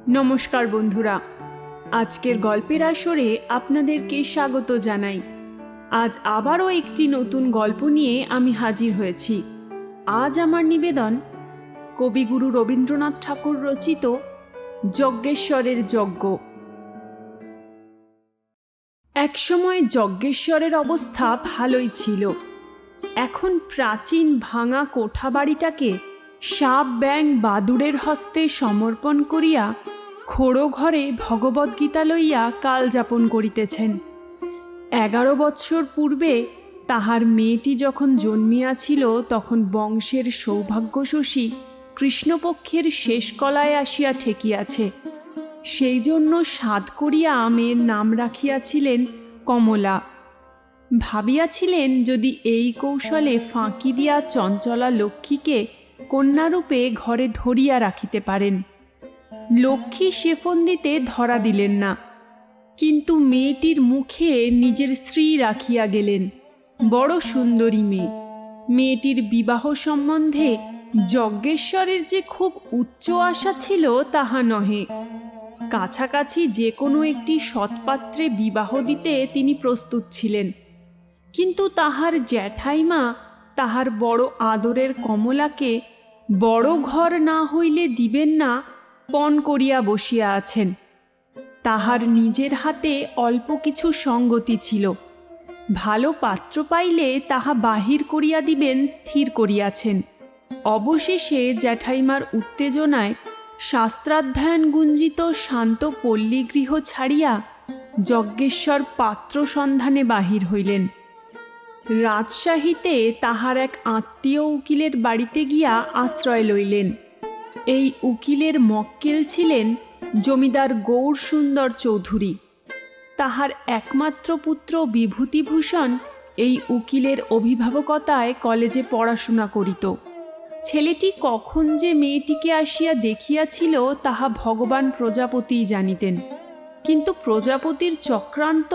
নমস্কার বন্ধুরা, আজকের গল্পের আসরে আপনাদেরকে স্বাগত জানাই। আজ আবারও একটি নতুন গল্প নিয়ে আমি হাজির হয়েছি। আজ আমার নিবেদন কবিগুরু রবীন্দ্রনাথ ঠাকুর রচিত যজ্ঞেশ্বরের যজ্ঞ। একসময় যজ্ঞেশ্বরের অবস্থা ভালোই ছিল। এখন প্রাচীন ভাঙা কোঠা বাড়িটাকে সাপ ব্যাং বাদুড়ের হস্তে সমর্পণ করিয়া খোড়ো ঘরে ভগবদ্গীতা লইয়া কাল যাপন করিতেছেন। 11 বৎসর পূর্বে তাহার মেয়েটি যখন জন্মিয়াছিল, তখন বংশের সৌভাগ্যশশী কৃষ্ণপক্ষের শেষ কলায় আসিয়া ঠেকিয়াছে। সেই জন্য সাধ করিয়া মেয়ের নাম রাখিয়াছিলেন কমলা। ভাবিয়াছিলেন যদি এই কৌশলে ফাঁকি দিয়া চঞ্চলা লক্ষ্মীকে কন্যারূপে ঘরে ধরিয়া রাখিতে পারেন। লক্ষ্মী সেফন দিতে ধরা দিলেন না, কিন্তু মেয়েটির মুখে নিজের শ্রী রাখিয়া গেলেন। বড় সুন্দরী মেয়ে। মেয়েটির বিবাহ সম্বন্ধে যজ্ঞেশ্বরের যে খুব উচ্চ আশা ছিল তাহা নহে। কাছাকাছি যে কোনো একটি সৎপাত্রে বিবাহ দিতে তিনি প্রস্তুত ছিলেন, কিন্তু তাহার জ্যাঠাইমা তাহার বড় আদরের কমলাকে বড় ঘর না হইলে দিবেন না পণ করিয়া বসিয়া আছেন। তাহার নিজের হাতে অল্প কিছু সঙ্গতি ছিল। ভালো পাত্র পাইলে তাহা বাহির করিয়া দিবেন স্থির করিয়াছেন। অবশেষে জ্যাঠাইমার উত্তেজনায় শাস্ত্রাধ্যয়ন গুঞ্জিত শান্ত পল্লীগৃহ ছাড়িয়া যজ্ঞেশ্বর পাত্র সন্ধানে বাহির হইলেন। রাজশাহীতে তাহার এক আত্মীয় উকিলের বাড়িতে গিয়া আশ্রয় লইলেন। এই উকিলের মক্কেল ছিলেন জমিদার গৌর সুন্দর চৌধুরী। তাহার একমাত্র পুত্র বিভূতিভূষণ এই উকিলের অভিভাবকতায় কলেজে পড়াশোনা করিত। ছেলেটি কখন যে মেয়েটিকে আসিয়া দেখিয়াছিল তাহা ভগবান প্রজাপতিই জানিতেন, কিন্তু প্রজাপতির চক্রান্ত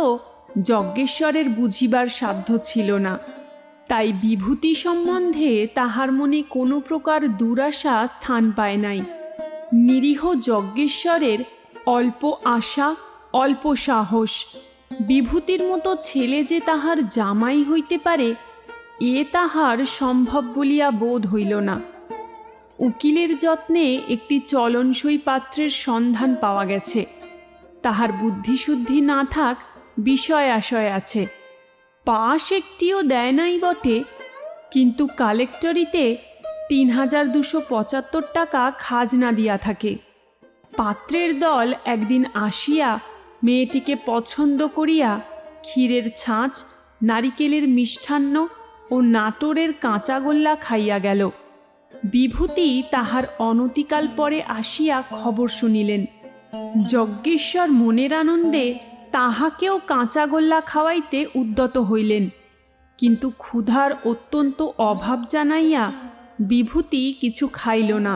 যজ্ঞেশ্বরের বুঝিবার সাধ্য ছিল না। তাই বিভূতি সম্বন্ধে তাহার মনে কোনো প্রকার দুরাশা স্থান পায় নাই। নিরীহ যজ্ঞেশ্বরের অল্প আশা, অল্প সাহস। বিভূতির মতো ছেলে যে তাহার জামাই হইতে পারে, এ তাহার সম্ভব বলিয়া বোধ হইল না। উকিলের যত্নে একটি চলনসই পাত্রের সন্ধান পাওয়া গেছে। তাহার বুদ্ধিশুদ্ধি না থাক, বিষয় আশয় আছে। পাশ একটিও দেয় নাই বটে, কিন্তু কালেক্টরিতে ৩,২৭৫ টাকা খাজনা দিয়া থাকে। পাত্রের দল একদিন আসিয়া মেয়েটিকে পছন্দ করিয়া ক্ষীরের ছাঁচ, নারিকেলের মিষ্টান্ন ও নাটোরের কাঁচাগোল্লা খাইয়া গেল। বিভূতি তাহার অনতিকাল পরে আসিয়া খবর শুনিলেন। যজ্ঞেশ্বর মনের আনন্দে তাহাকেও কাঁচাগোল্লা খাওয়াইতে উদ্যত হইলেন, কিন্তু ক্ষুধার অত্যন্ত অভাব জানাইয়া বিভূতি কিছু খাইল না।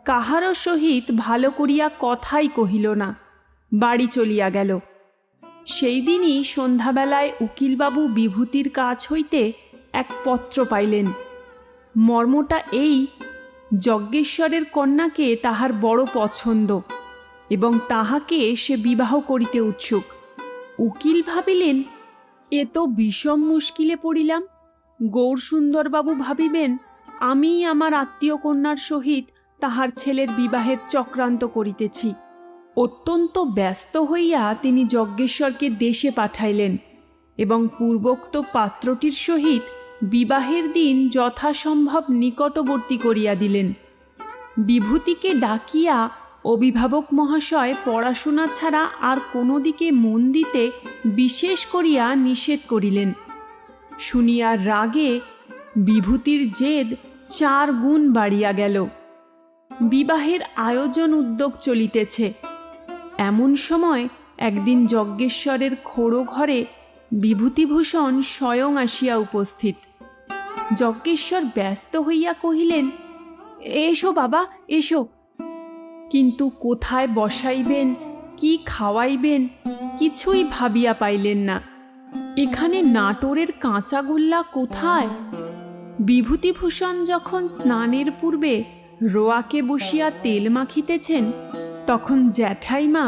কাহারও সহিত ভালো করিয়া কথাই কহিল না, বাড়ি চলিয়া গেল। সেই দিনই সন্ধ্যাবেলায় উকিলবাবু বিভূতির কাছ হইতে এক পত্র পাইলেন। মর্মটা এই, যজ্ঞেশ্বরের কন্যাকে তাহার বড় পছন্দ এবং তাহাকে সে বিবাহ করিতে উৎসুক। উকিল ভাবিলেন, এ তো বিষম মুশকিলে পড়িলাম। গৌরসুন্দরবাবু ভাবিবেন আমিই আমার আত্মীয় কন্যার সহিত তাহার ছেলের বিবাহের চক্রান্ত করিতেছি। অত্যন্ত ব্যস্ত হইয়া তিনি যজ্ঞেশ্বরকে দেশে পাঠাইলেন এবং পূর্বোক্ত পাত্রটির সহিত বিবাহের দিন যথাসম্ভব নিকটবর্তী করিয়া দিলেন। বিভূতিকে ডাকিয়া অভিভাবক মহাশয় পড়াশোনা ছাড়া আর কোনো দিকে মন দিতে বিশেষ করিয়া নিষেধ করিলেন। শুনিয়া রাগে বিভূতির জেদ 4 গুণ বাড়িয়া গেল। বিবাহের আয়োজন উদ্যোগ চলিতেছে। এমন সময় একদিন যজ্ঞেশ্বরের খোড়ো ঘরে বিভূতিভূষণ স্বয়ং আসিয়া উপস্থিত। যজ্ঞেশ্বর ব্যস্ত হইয়া কহিলেন, এসো বাবা, এসো। কিন্তু কোথায় বসাইবেন, কি খাওয়াইবেন, কিছুই ভাবিয়া পাইলেন না। এখানে নাটোরের কাঁচাগোল্লা কোথায়? বিভূতিভূষণ যখন স্নানের পূর্বে রোয়াকে বসিয়া তেল মাখিতেছেন, তখন জ্যাঠাইমা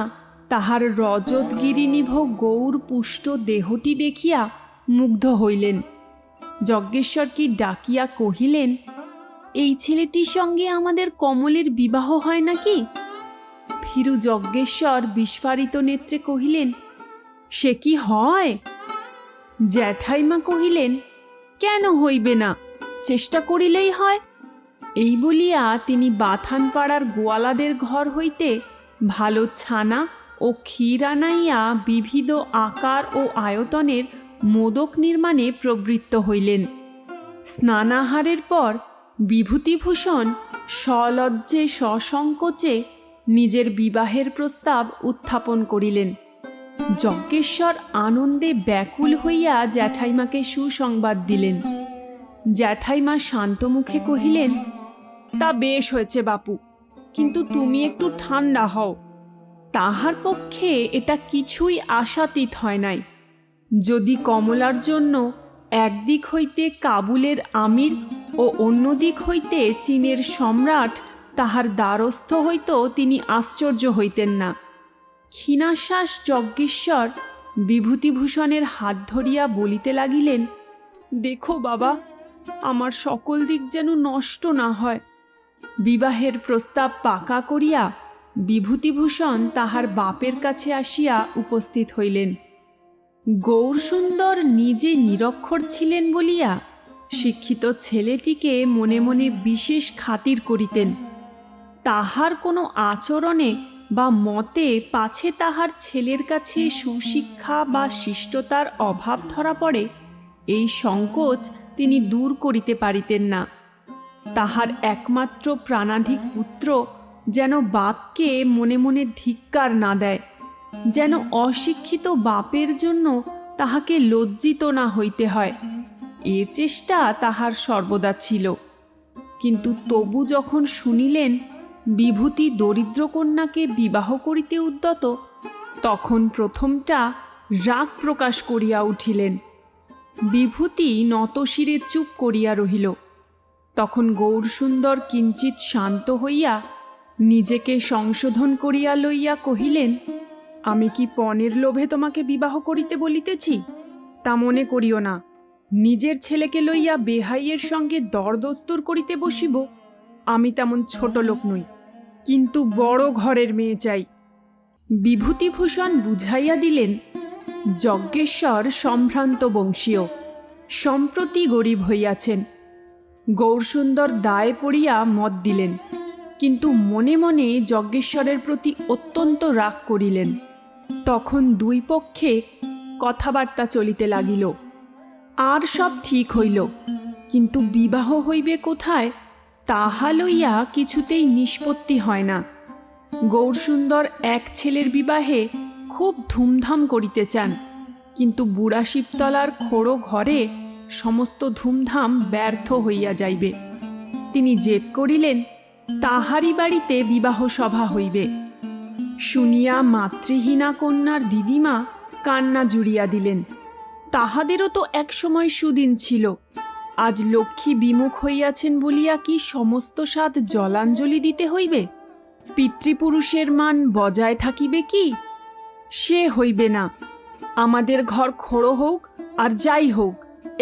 তাহার রজতগিরিনিভ গৌর পুষ্ট দেহটি দেখিয়া মুগ্ধ হইলেন। যজ্ঞেশ্বরকে ডাকিয়া কহিলেন, এই ছেলেটির সঙ্গে আমাদের কমলের বিবাহ হয় নাকি? ভীরু যজ্ঞেশ্বর বিস্ফারিত নেত্রে কহিলেন, সে কি হয়? জ্যাঠাইমা কহিলেন, কেন হইবে না, চেষ্টা করিলেই হয়। এই বলিয়া তিনি বাথানপাড়ার গোয়ালাদের ঘর হইতে ভালো ছানা ও ক্ষীর আনাইয়া বিবিধ আকার ও আয়তনের মোদক নির্মাণে প্রবৃত্ত হইলেন। স্নানাহারের পর বিভূতিভূষণ সলজ্জে সসংকোচে নিজের বিবাহের প্রস্তাব উত্থাপন করিলেন। যজ্ঞেশ্বর আনন্দে ব্যাকুল হইয়া জ্যাঠাইমাকে সুসংবাদ দিলেন। জ্যাঠাইমা শান্তমুখে কহিলেন, তা বেশ হয়েছে বাপু, কিন্তু তুমি একটু ঠান্ডা হও। তাহার পক্ষে এটা কিছুই আশাতীত হয় নাই। যদি কমলার জন্য একদিক হইতে কাবুলের আমির ও অন্য দিক হইতে চীনের সম্রাট তাহার দ্বারস্থ হইত, তিনি আশ্চর্য হইতেন না। ক্ষীণাশ্বাস যজ্ঞেশ্বর বিভূতিভূষণের হাত ধরিয়া বলিতে লাগিলেন, দেখো বাবা, আমার সকল দিক যেন নষ্ট না হয়। বিবাহের প্রস্তাব পাকা করিয়া বিভূতিভূষণ তাহার বাপের কাছে আসিয়া উপস্থিত হইলেন। গৌরসুন্দর নিজে নিরক্ষর ছিলেন বলিয়া শিক্ষিত ছেলেটিকে মনে মনে বিশেষ খাতির করিতেন। তাহার কোনো আচরণে বা মতে পাছে তাহার ছেলের কাছে সুশিক্ষা বা শিষ্টতার অভাব ধরা পড়ে, এই সংকোচ তিনি দূর করিতে পারিতেন না। তাহার একমাত্র প্রাণাধিক পুত্র যেন বাপকে মনে মনে ধিক্কার না দেয়, যেন অশিক্ষিত বাপের জন্য তাহাকে লজ্জিত না হইতে হয়, এ চেষ্টা তাহার সর্বদা ছিল। কিন্তু তবু যখন শুনিলেন বিভূতি দরিদ্র কন্যাকে বিবাহ করিতে উদ্যত, তখন প্রথমটা রাগ প্রকাশ করিয়া উঠিলেন। বিভূতি নতশিরে চুপ করিয়া রহিল। তখন গৌরসুন্দর কিঞ্চিৎ শান্ত হইয়া নিজেকে সংশোধন করিয়া লইয়া কহিলেন, আমি কি পণের লোভে তোমাকে বিবাহ করিতে বলিতেছি? তা মনে করিও না। নিজের ছেলেকে লইয়া বেহাইয়ের সঙ্গে দরদস্তুর করিতে বসিব? আমি তেমন ছোট লোক নই, কিন্তু বড় ঘরের মেয়ে চাই। বিভূতিভূষণ বুঝাইয়া দিলেন, যজ্ঞেশ্বর সম্ভ্রান্ত বংশীয়, সম্প্রতি গরিব হইয়াছেন। গৌরসুন্দর দায়ে পড়িয়া মত দিলেন, কিন্তু মনে মনে যজ্ঞেশ্বরের প্রতি অত্যন্ত রাগ করিলেন। তখন দুই পক্ষে কথাবার্তা চলিতে লাগিল। আর সব ঠিক হইল, কিন্তু বিবাহ হইবে কোথায় তাহা লইয়া কিছুতেই নিষ্পত্তি হয় না। গৌরসুন্দর এক ছেলের বিবাহে খুব ধুমধাম করিতে চান, কিন্তু বুড়া শিবতলার খোড়ো ঘরে সমস্ত ধুমধাম ব্যর্থ হইয়া যাইবে। তিনি জেদ করিলেন, তাহারই বাড়িতে বিবাহ সভা হইবে। শুনিয়া মাতৃহীনা কন্যার দিদিমা কান্না জুড়িয়া দিলেন। তাহাদেরও তো একসময় সুদিন ছিল, আজ লক্ষ্মী বিমুখ হইয়াছেন বলিয়া কি সমস্ত সাধ জলাঞ্জলি দিতে হইবে? পিতৃপুরুষের মান বজায় থাকিবে কি? সে হইবে না। আমাদের ঘর খোড়ো হোক আর যাই হোক,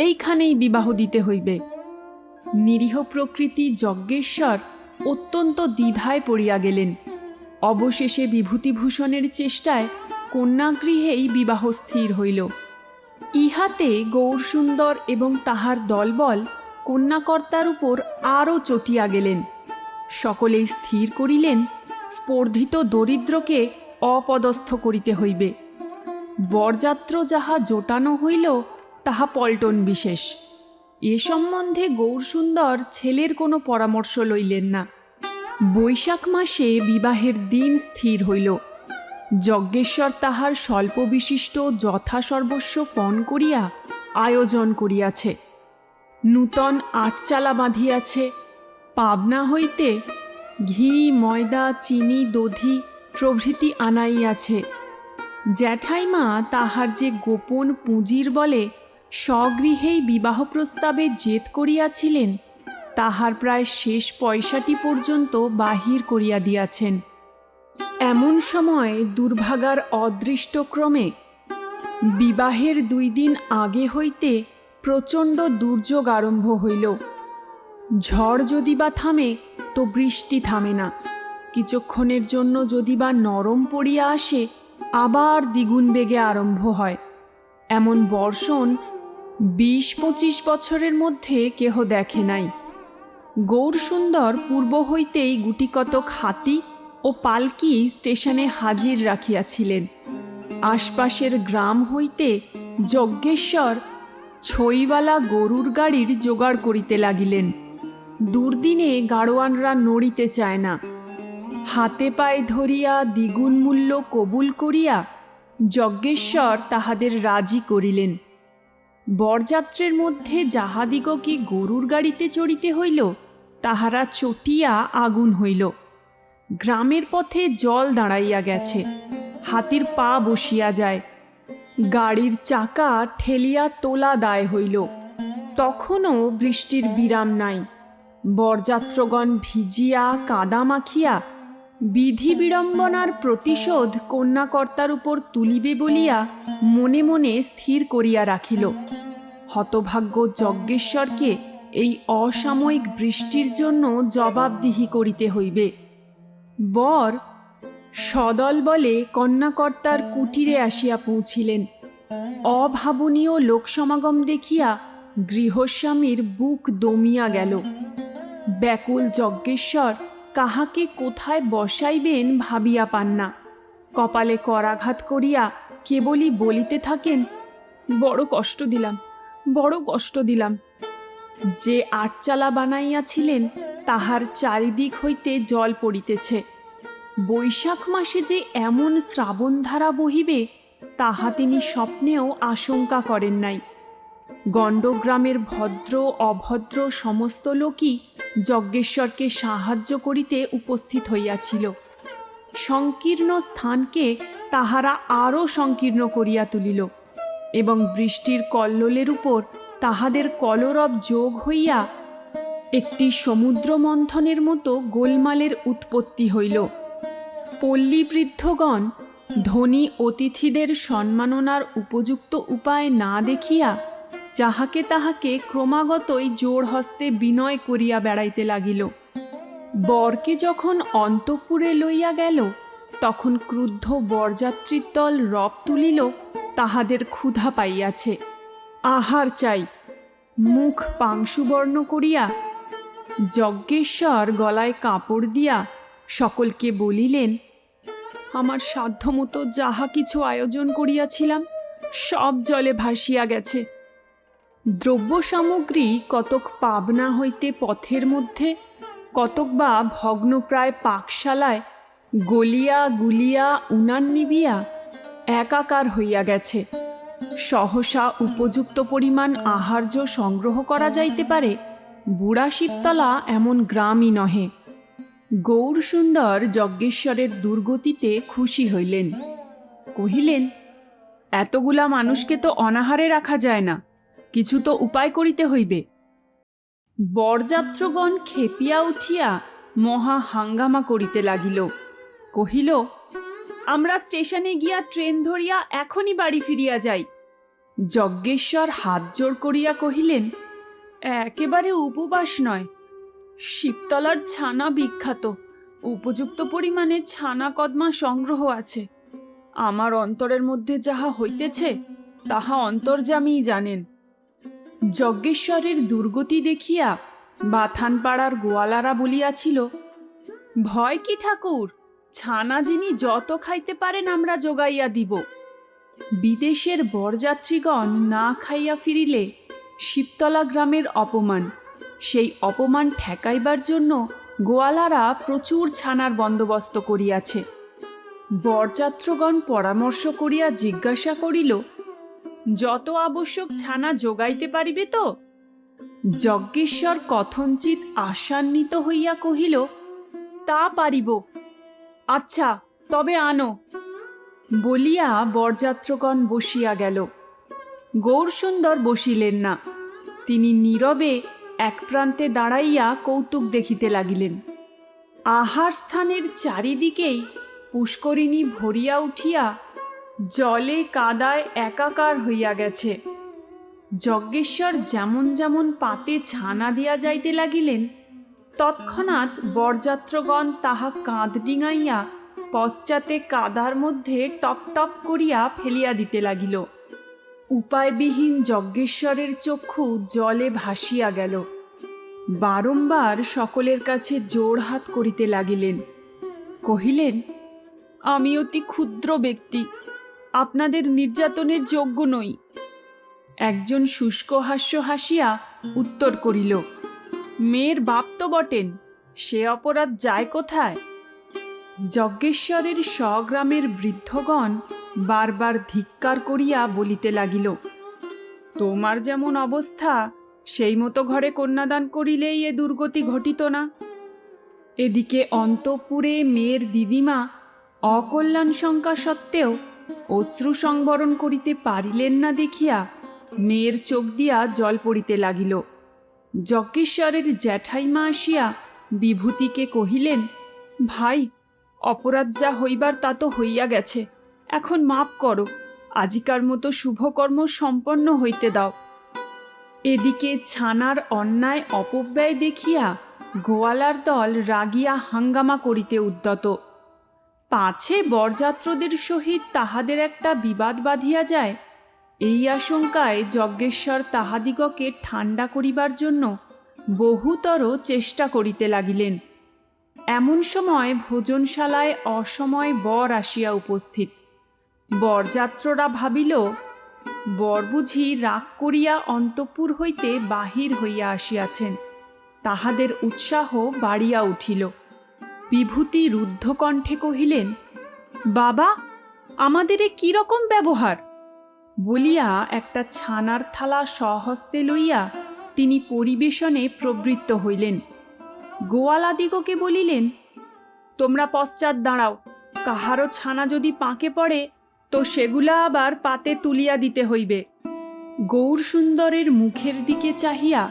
এইখানেই বিবাহ দিতে হইবে। নিরীহ প্রকৃতি যজ্ঞেশ্বর অত্যন্ত দ্বিধায় পড়িয়া গেলেন। অবশেষে বিভূতিভূষণের চেষ্টায় কন্যাগৃহেই বিবাহ স্থির হইল। ইহাতে গৌরসুন্দর এবং তাহার দলবল কন্যাকর্তার উপর আরও চটিয়া গেলেন। সকলেই স্থির করিলেন, স্পর্ধিত দরিদ্রকে অপদস্থ করিতে হইবে। বরযাত্র যাহা জোটানো হইল তাহা পল্টন বিশেষ। এ সম্বন্ধে গৌরসুন্দর ছেলের কোনো পরামর্শ লইলেন না। বৈশাখ মাসে বিবাহের দিন স্থির হইল। যজ্ঞেশ্বর তাহার স্বল্প বিশিষ্ট যথাসর্বস্ব পণ করিয়া আয়োজন করিয়াছে। নূতন আটচালা বাঁধিয়াছে। পাবনা হইতে ঘি, ময়দা, চিনি, দধি প্রভৃতি আনাইয়াছে। জ্যাঠাইমা তাহার যে গোপন পুঁজির বলে স্বগৃহেই বিবাহ প্রস্তাবে জেদ করিয়াছিলেন, তাহার প্রায় শেষ পয়সাটি পর্যন্ত বাহির করিয়া দিয়াছেন। এমন সময় দুর্ভাগার অদৃষ্টক্রমে বিবাহের 2 দিন আগে হইতে প্রচণ্ড দুর্যোগ আরম্ভ হইল। ঝড় যদি বা থামে তো বৃষ্টি থামে না, কিছুক্ষণের জন্য যদি বা নরম পড়িয়া আসে আবার দ্বিগুণ বেগে আরম্ভ হয়। এমন বর্ষণ 20-25 বছরের মধ্যে কেহ দেখে নাই। গৌরসুন্দর পূর্ব হইতেই গুটিকতক হাতি ও পালকি স্টেশনে হাজির রাখিয়াছিলেন। আশপাশের গ্রাম হইতে যজ্ঞেশ্বর ছইওয়ালা গরুর গাড়ির জোগাড় করিতে লাগিলেন। দুর্দিনে গাড়োয়ানরা নড়িতে চায় না। হাতে পায়ে ধরিয়া দ্বিগুণ মূল্য কবুল করিয়া যজ্ঞেশ্বর তাহাদের রাজি করিলেন। বরযাত্রের মধ্যে যাহাদিগকে গরুর গাড়িতে চড়িতে হইল তাহারা চটিয়া আগুন হইল। গ্রামের পথে জল দাঁড়াইয়া গেছে, হাতির পা বসিয়া যায়, গাড়ির চাকা ঠেলিয়া তোলা দায় হইল। তখনও বৃষ্টির বিরাম নাই। বরযাত্রগণ ভিজিয়া কাদা মাখিয়া বিধি বিড়ম্বনার প্রতিশোধ কন্যাকর্তার উপর তুলিবে বলিয়া মনে মনে স্থির করিয়া রাখিল। হতভাগ্য যজ্ঞেশ্বরকে এই অসাময়িক বৃষ্টির জন্য জবাবদিহি করিতে হইবে। বর সদল বলে কন্যাকর্তার কুটিরে আসিয়া পৌঁছিলেন। অভাবনীয় লোকসমাগম দেখিয়া গৃহস্বামীর বুক দমিয়া গেল। ব্যাকুল যজ্ঞেশ্বর কাহাকে কোথায় বসাইবেন ভাবিয়া পান না। কপালে করাঘাত করিয়া কেবলই বলিতে থাকেন, বড় কষ্ট দিলাম, বড় কষ্ট দিলাম। যে আটচালা বানাইয়াছিলেন তাহার চারিদিক হইতে জল পড়িতেছে। বৈশাখ মাসে যে এমন শ্রাবণধারা বহিবে তাহা তিনি স্বপ্নেও আশঙ্কা করেন নাই। গণ্ডগ্রামের ভদ্র অভদ্র সমস্ত লোকই যজ্ঞেশ্বরকে সাহায্য করিতে উপস্থিত হইয়াছিল। সংকীর্ণ স্থানকে তাহারা আরও সংকীর্ণ করিয়া তুলিল এবং বৃষ্টির কল্লোলের উপর তাহাদের কলরব যোগ হইয়া একটি সমুদ্র মন্থনের মতো গোলমালের উৎপত্তি হইল। পল্লী বৃদ্ধগণ ধনী অতিথিদের সম্মাননার উপযুক্ত উপায় না দেখিয়া যাহাকে তাহাকে ক্রমাগতই জোড় হস্তে বিনয় করিয়া বেড়াইতে লাগিল। বরকে যখন অন্তঃপুরে লইয়া গেল তখন ক্রুদ্ধ বরযাত্রীর দল রব তুলিল তাহাদের ক্ষুধা পাইয়াছে, আহার চাই। মুখ পাংশুবর্ণ করিয়া যজ্ঞেশ্বর গলায় কাপড় দিয়া সকলকে বলিলেন, আমার সাধ্যমতো যাহা কিছু আয়োজন করিয়াছিলাম সব জলে ভাসিয়া গেছে। দ্রব্য সামগ্রী কতক পাবনা হইতে পথের মধ্যে, কতক বা ভগ্নপ্রায় পাকশালায় গলিয়া গুলিয়া উনান নিবিয়া একাকার হইয়া গেছে। সহসা উপযুক্ত পরিমাণ আহার্য সংগ্রহ করা যাইতে পারে বুড়া শিবতলা এমন গ্রামই নহে। গৌরসুন্দর যজ্ঞেশ্বরের দুর্গতিতে খুশি হইলেন। কহিলেন, এতগুলা মানুষকে তো অনাহারে রাখা যায় না, কিছু তো উপায় করিতে হইবে। বরযাত্রগণ খেপিয়া উঠিয়া মহা হাঙ্গামা করিতে লাগিল। কহিল, আমরা স্টেশনে গিয়া ট্রেন ধরিয়া এখনই বাড়ি ফিরিয়া যাই। যজ্ঞেশ্বর হাত জোড় করিয়া কহিলেন, একেবারে উপবাস নয়, শিবতলার ছানা বিখ্যাত, উপযুক্ত পরিমাণে ছানা কদমা সংগ্রহ আছে। আমার অন্তরের মধ্যে যাহা হইতেছে তাহা অন্তর্যামীই জানেন। যজ্ঞেশ্বরের দুর্গতি দেখিয়া বাথানপাড়ার গোয়ালারা বলিয়াছিল, ভয় কি ঠাকুর, ছানা যিনি যত খাইতে পারেন আমরা যোগাইয়া দিব। বিদেশের বরযাত্রীগণ না খাইয়া ফিরিলে শিবতলা গ্রামের অপমান, সেই অপমান ঠেকাইবার জন্য গোয়ালারা প্রচুর ছানার বন্দোবস্ত করিয়াছে। বরযাত্রগণ পরামর্শ করিয়া জিজ্ঞাসা করিল, যত আবশ্যক ছানা যোগাইতে পারিবে তো? যজ্ঞেশ্বর কথঞ্চিত আশান্বিত হইয়া কহিল, তা পারিব। আচ্ছা, তবে আনো। বলিয়া বরযাত্রগণ বসিয়া গেল। গৌরসুন্দর বসিলেন না, তিনি নীরবে এক প্রান্তে দাঁড়াইয়া কৌতুক দেখিতে লাগিলেন। আহার স্থানের চারিদিকেই পুষ্করিণী ভরিয়া উঠিয়া জলে কাদায় একাকার হইয়া গেছে। যজ্ঞেশ্বর যেমন যেমন পাতে ছানা দিয়া যাইতে লাগিলেন, তৎক্ষণাৎ বরযাত্রগণ তাহা কাঁধ ডিঙাইয়া পশ্চাতে কাদার মধ্যে টপ টপ করিয়া ফেলিয়া দিতে লাগিল। উপায়বিহীন যজ্ঞেশ্বরের চক্ষু জলে ভাসিয়া গেল। বারংবার সকলের কাছে জোড়হাত করিতে লাগিলেন। কহিলেন, আমি অতি ক্ষুদ্র ব্যক্তি, আপনাদের নির্যাতনের যোগ্য নই। একজন শুষ্ক হাস্য হাসিয়া উত্তর করিল, মেয়ের বাপ তো বটেন, সে অপরাধ যায় কোথায়? যজ্ঞেশ্বরের স্বগ্রামের বৃদ্ধগণ বারবার ধিক্কার করিয়া বলিতে লাগিল, তোমার যেমন অবস্থা সেই মতো ঘরে কন্যাদান করিলেই এ দুর্গতি ঘটিত না। এদিকে অন্তঃপুরে মেয়ের দিদিমা অকল্যাণ শঙ্কা সত্ত্বেও অশ্রু সংবরণ করিতে পারিলেন না দেখিয়া মেয়ের চোখ দিয়া জল পড়িতে লাগিল। যজ্ঞেশ্বরের জ্যাঠাইমা আসিয়া বিভূতিকে কহিলেন, ভাই, অপরাধ যা হইবার তা তো হইয়া গেছে, এখন মাপ করো, আজিকার মতো শুভকর্ম সম্পন্ন হইতে দাও। এদিকে ছানার অন্যায় অপব্যয় দেখিয়া গোয়ালার দল রাগিয়া হাঙ্গামা করিতে উদ্যত। পাছে বরযাত্রদের সহিত তাহাদের একটা বিবাদ বাঁধিয়া যায়, এই আশঙ্কায় যজ্ঞেশ্বর তাহাদিগকে ঠান্ডা করিবার জন্য বহুতর চেষ্টা করিতে লাগিলেন। এমন সময় ভোজনশালায় অসময় বর আসিয়া উপস্থিত। বরযাত্ররা ভাবিল, বর বুঝি রাগ করিয়া অন্তঃপুর হইতে বাহির হইয়া আসিয়াছেন। তাহাদের উৎসাহ বাড়িয়া উঠিল। বিভূতি রুদ্ধকণ্ঠে কহিলেন, বাবা, আমাদের এ কিরকম ব্যবহার? বলিয়া একটা ছানার থালা স্বহস্তে লইয়া তিনি পরিবেশনে প্রবৃত্ত হইলেন। গোয়ালাদিগকে বলিলেন, তোমরা পশ্চাৎ দাঁড়াও, কাহারও ছানা যদি পাকে পড়ে তো সেগুলা আবার পাতে তুলিয়া দিতে হইবে। গৌরসুন্দরের মুখের দিকে চাহিয়া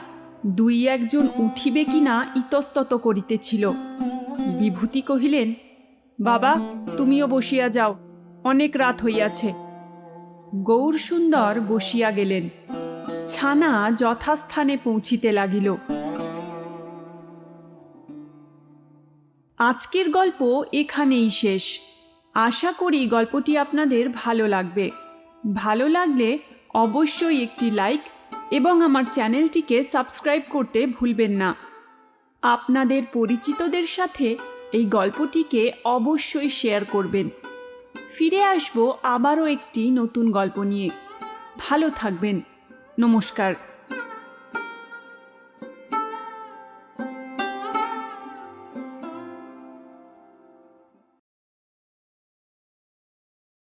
দুই একজন উঠিবে কিনা ইতস্তত করিতেছিল। বিভূতি কহিলেন, বাবা, তুমিও বসিয়া যাও, অনেক রাত হইয়াছে। গৌরসুন্দর বসিয়া গেলেন। ছানা যথাস্থানে পৌঁছিতে লাগিল। আজকের গল্প এখানেই শেষ। আশা করি গল্পটি আপনাদের ভালো লাগবে। ভালো লাগলে অবশ্যই একটি লাইক এবং আমার চ্যানেলটিকে সাবস্ক্রাইব করতে ভুলবেন না। আপনাদের পরিচিতদের সাথে এই গল্পটিকে অবশ্যই শেয়ার করবেন। ফিরে আসব আবারও একটি নতুন গল্প নিয়ে। ভালো থাকবেন। নমস্কার।